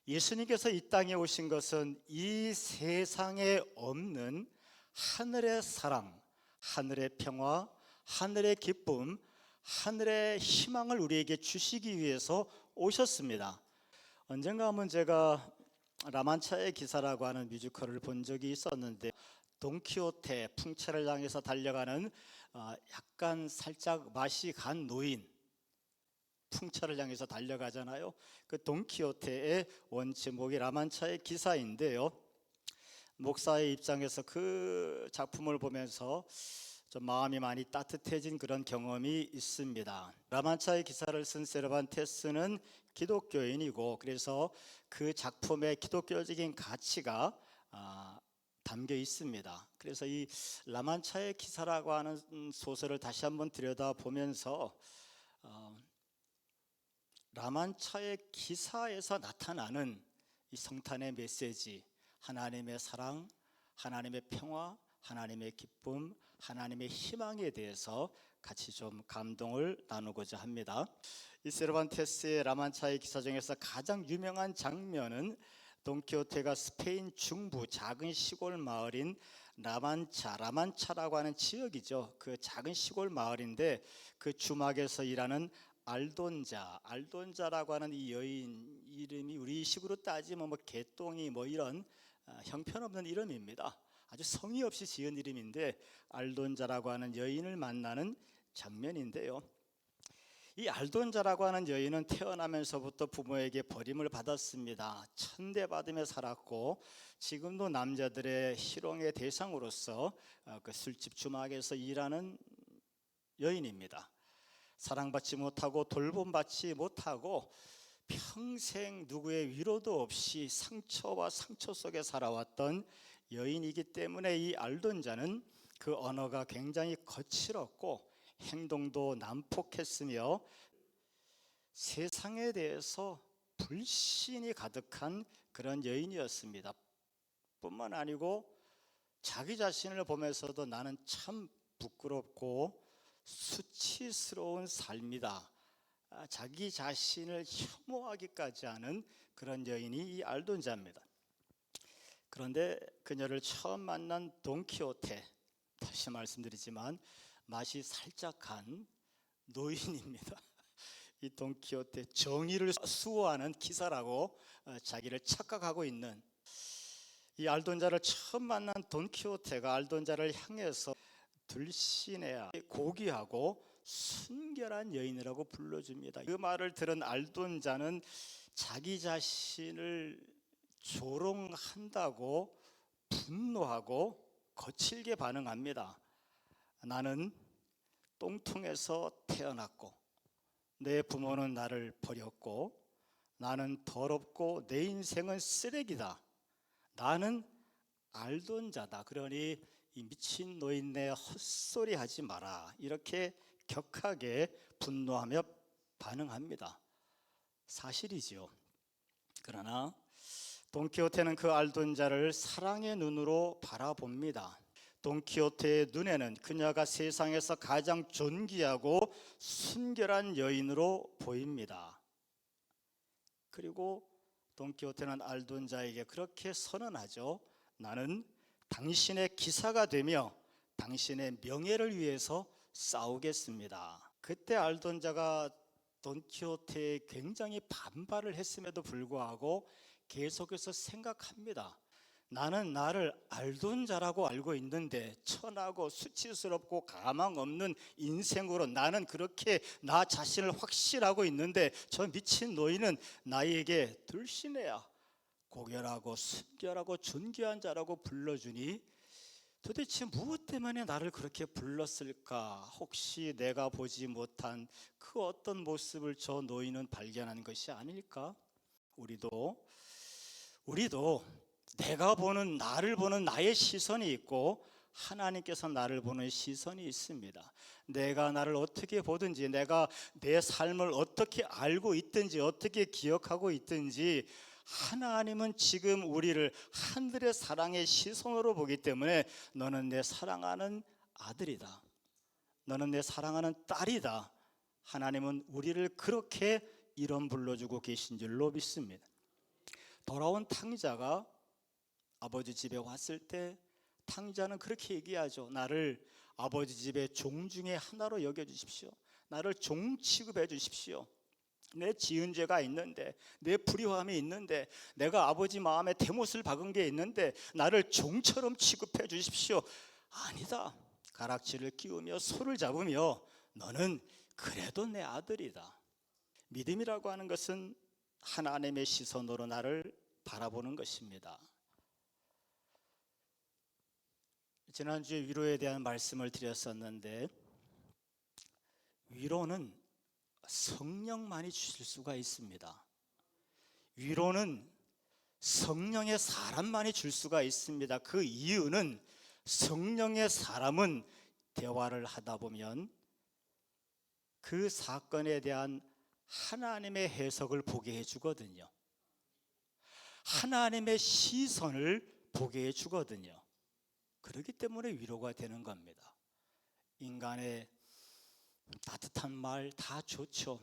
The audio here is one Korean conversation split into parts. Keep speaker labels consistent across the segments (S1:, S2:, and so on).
S1: 예수님께서 이 땅에 오신 것은 이 세상에 없는 하늘의 사랑, 하늘의 평화, 하늘의 기쁨, 하늘의 희망을 우리에게 주시기 위해서 오셨습니다. 언젠가 한번 제가 라만차의 기사라고 하는 뮤지컬을 본 적이 있었는데, 돈키호테, 풍차를 향해서 달려가는 약간 살짝 맛이 간 노인, 풍차를 향해서 달려가잖아요. 그 돈키호테의 원제목이 라만차의 기사인데요, 목사의 입장에서 그 작품을 보면서 좀 마음이 많이 따뜻해진 그런 경험이 있습니다. 라만차의 기사를 쓴 세르반테스는 기독교인이고, 그래서 그 작품에 기독교적인 가치가 담겨 있습니다. 그래서 이 라만차의 기사라고 하는 소설을 다시 한번 들여다보면서 라만차의 기사에서 나타나는 이 성탄의 메시지, 하나님의 사랑, 하나님의 평화, 하나님의 기쁨, 하나님의 희망에 대해서 같이 좀 감동을 나누고자 합니다. 이 세르반테스의 라만차의 기사 중에서 가장 유명한 장면은 돈키호테가 스페인 중부 작은 시골 마을인 라만차라고 하는 지역이죠. 그 작은 시골 마을인데, 그 주막에서 일하는 알돈자라고 하는 이 여인 이름이 우리식으로 따지면 개똥이 이런 형편없는 이름입니다. 아주 성의 없이 지은 이름인데, 알돈자라고 하는 여인을 만나는 장면인데요, 이 알돈자라고 하는 여인은 태어나면서부터 부모에게 버림을 받았습니다. 천대받으며 살았고, 지금도 남자들의 희롱의 대상으로서 그 술집 주막에서 일하는 여인입니다. 사랑받지 못하고 돌봄받지 못하고 평생 누구의 위로도 없이 상처와 상처 속에 살아왔던 여인이기 때문에, 이 알돈자는 그 언어가 굉장히 거칠었고 행동도 난폭했으며 세상에 대해서 불신이 가득한 그런 여인이었습니다. 뿐만 아니고 자기 자신을 보면서도 나는 참 부끄럽고 수치스러운 삶이다, 자기 자신을 혐오하기까지 하는 그런 여인이 이 알돈자입니다. 그런데 그녀를 처음 만난 돈키호테, 다시 말씀드리지만 맛이 살짝 간 노인입니다. 이 돈키호테, 정의를 수호하는 기사라고 자기를 착각하고 있는 이 알돈자를 처음 만난 돈키호테가 알돈자를 향해서 둘시네아, 고귀하고 순결한 여인이라고 불러줍니다. 그 말을 들은 알돈자는 자기 자신을 조롱한다고 분노하고 거칠게 반응합니다. 나는 똥통에서 태어났고 내 부모는 나를 버렸고 나는 더럽고 내 인생은 쓰레기다. 나는 알돈자다. 그러니 이 미친 노인네 헛소리 하지 마라. 이렇게 격하게 분노하며 반응합니다. 사실이지요. 그러나 돈키호테는 그 알돈자를 사랑의 눈으로 바라봅니다. 돈키호테의 눈에는 그녀가 세상에서 가장 존귀하고 순결한 여인으로 보입니다. 그리고 돈키호테는 알돈자에게 그렇게 선언하죠. 나는 당신의 기사가 되며 당신의 명예를 위해서 싸우겠습니다. 그때 알돈자가 돈키호테에 굉장히 반발을 했음에도 불구하고 계속해서 생각합니다. 나는 나를 알돈자라고 알고 있는데 천하고 수치스럽고 가망 없는 인생으로 나는 그렇게 나 자신을 확신하고 있는데, 저 미친 노인은 나에게 들신해야 고결하고 순결하고 존귀한 자라고 불러주니 도대체 무엇 때문에 나를 그렇게 불렀을까? 혹시 내가 보지 못한 그 어떤 모습을 저 노인은 발견한 것이 아닐까? 우리도 내가 보는, 나를 보는 나의 시선이 있고 하나님께서 나를 보는 시선이 있습니다. 내가 나를 어떻게 보든지, 내가 내 삶을 어떻게 알고 있든지, 어떻게 기억하고 있든지, 하나님은 지금 우리를 하늘의 사랑의 시선으로 보기 때문에 너는 내 사랑하는 아들이다, 너는 내 사랑하는 딸이다. 하나님은 우리를 그렇게 이름 불러주고 계신 줄로 믿습니다. 돌아온 탕자가 아버지 집에 왔을 때 탕자는 그렇게 얘기하죠. 나를 아버지 집의 종 중에 하나로 여겨주십시오. 나를 종 취급해 주십시오. 내 지은 죄가 있는데, 내 불의함이 있는데, 내가 아버지 마음에 대못을 박은 게 있는데 나를 종처럼 취급해 주십시오. 아니다. 가락지를 끼우며 손을 잡으며 너는 그래도 내 아들이다. 믿음이라고 하는 것은 하나님의 시선으로 나를 바라보는 것입니다. 지난주에 위로에 대한 말씀을 드렸었는데, 위로는 성령만이 주실 수가 있습니다. 위로는 성령의 사람만이 줄 수가 있습니다. 그 이유는 성령의 사람은 대화를 하다 보면 그 사건에 대한 하나님의 해석을 보게 해주거든요. 하나님의 시선을 보게 해주거든요. 그렇기 때문에 위로가 되는 겁니다. 인간의 따뜻한 말 다 좋죠.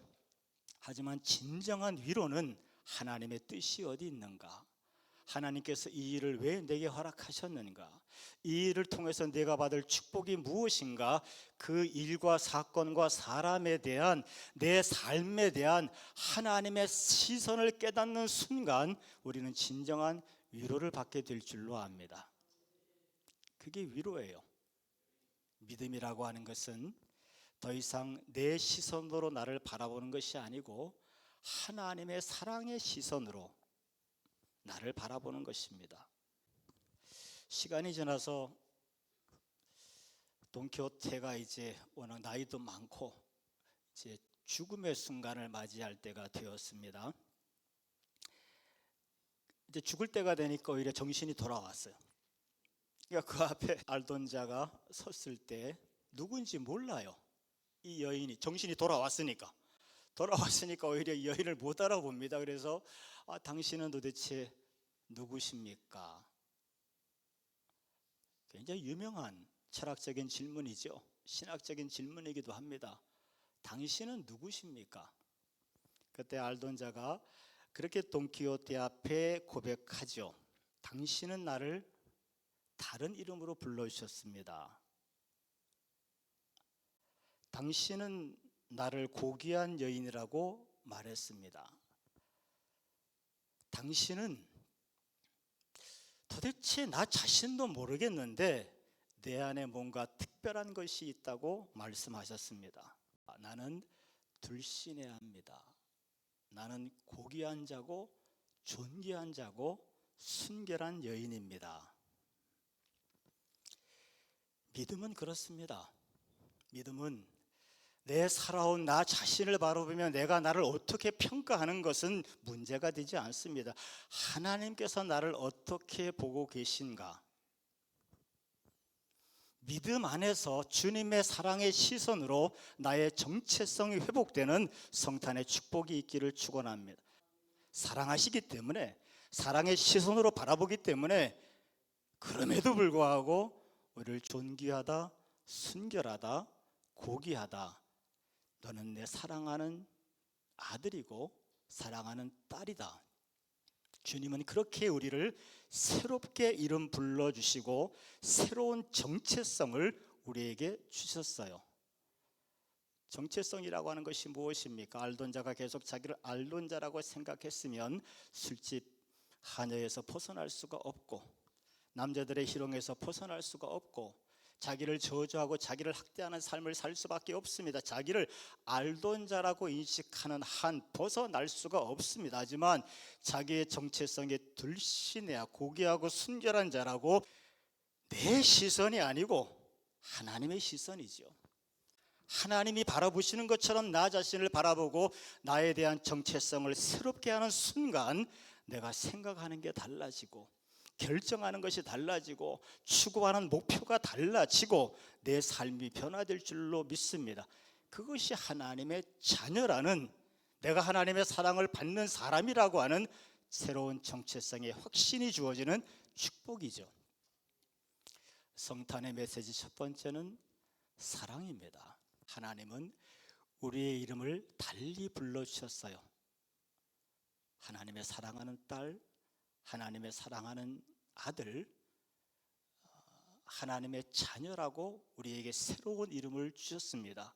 S1: 하지만 진정한 위로는 하나님의 뜻이 어디 있는가? 하나님께서 이 일을 왜 내게 허락하셨는가? 이 일을 통해서 내가 받을 축복이 무엇인가? 그 일과 사건과 사람에 대한, 내 삶에 대한 하나님의 시선을 깨닫는 순간 우리는 진정한 위로를 받게 될 줄로 압니다. 그게 위로예요. 믿음이라고 하는 것은 더 이상 내 시선으로 나를 바라보는 것이 아니고 하나님의 사랑의 시선으로 나를 바라보는 것입니다. 시간이 지나서 돈키호테가 이제 워낙 나이도 많고 이제 죽음의 순간을 맞이할 때가 되었습니다. 이제 죽을 때가 되니까 오히려 정신이 돌아왔어요. 그러니까 그 앞에 알던 자가 섰을 때 누군지 몰라요. 이 여인이 정신이 돌아왔으니까 오히려 이 여인을 못 알아봅니다. 그래서 당신은 도대체 누구십니까? 굉장히 유명한 철학적인 질문이죠. 신학적인 질문이기도 합니다. 당신은 누구십니까? 그때 알던 자가 그렇게 돈키호테 앞에 고백하죠. 당신은 나를 다른 이름으로 불러주셨습니다. 당신은 나를 고귀한 여인이라고 말했습니다. 당신은 도대체 나 자신도 모르겠는데 내 안에 뭔가 특별한 것이 있다고 말씀하셨습니다. 나는 둘신해야 합니다. 나는 고귀한 자고 존귀한 자고 순결한 여인입니다. 믿음은 그렇습니다. 믿음은 내 살아온 나 자신을 바라보며 내가 나를 어떻게 평가하는 것은 문제가 되지 않습니다. 하나님께서 나를 어떻게 보고 계신가? 믿음 안에서 주님의 사랑의 시선으로 나의 정체성이 회복되는 성탄의 축복이 있기를 축원합니다. 사랑하시기 때문에, 사랑의 시선으로 바라보기 때문에 그럼에도 불구하고 우리를 존귀하다, 순결하다, 고귀하다, 너는 내 사랑하는 아들이고 사랑하는 딸이다. 주님은 그렇게 우리를 새롭게 이름 불러주시고 새로운 정체성을 우리에게 주셨어요. 정체성이라고 하는 것이 무엇입니까? 알던 자가 계속 자기를 알던 자라고 생각했으면 술집 하녀에서 벗어날 수가 없고, 남자들의 희롱에서 벗어날 수가 없고, 자기를 저주하고 자기를 학대하는 삶을 살 수밖에 없습니다. 자기를 알던 자라고 인식하는 한 벗어날 수가 없습니다. 하지만 자기의 정체성에 들신해야 고귀하고 순결한 자라고, 내 시선이 아니고 하나님의 시선이죠. 하나님이 바라보시는 것처럼 나 자신을 바라보고 나에 대한 정체성을 새롭게 하는 순간 내가 생각하는 게 달라지고, 결정하는 것이 달라지고, 추구하는 목표가 달라지고 내 삶이 변화될 줄로 믿습니다. 그것이 하나님의 자녀라는, 내가 하나님의 사랑을 받는 사람이라고 하는 새로운 정체성의 확신이 주어지는 축복이죠. 성탄의 메시지 첫 번째는 사랑입니다. 하나님은 우리의 이름을 달리 불러주셨어요. 하나님의 사랑하는 딸, 하나님의 사랑하는 아들, 하나님의 자녀라고 우리에게 새로운 이름을 주셨습니다.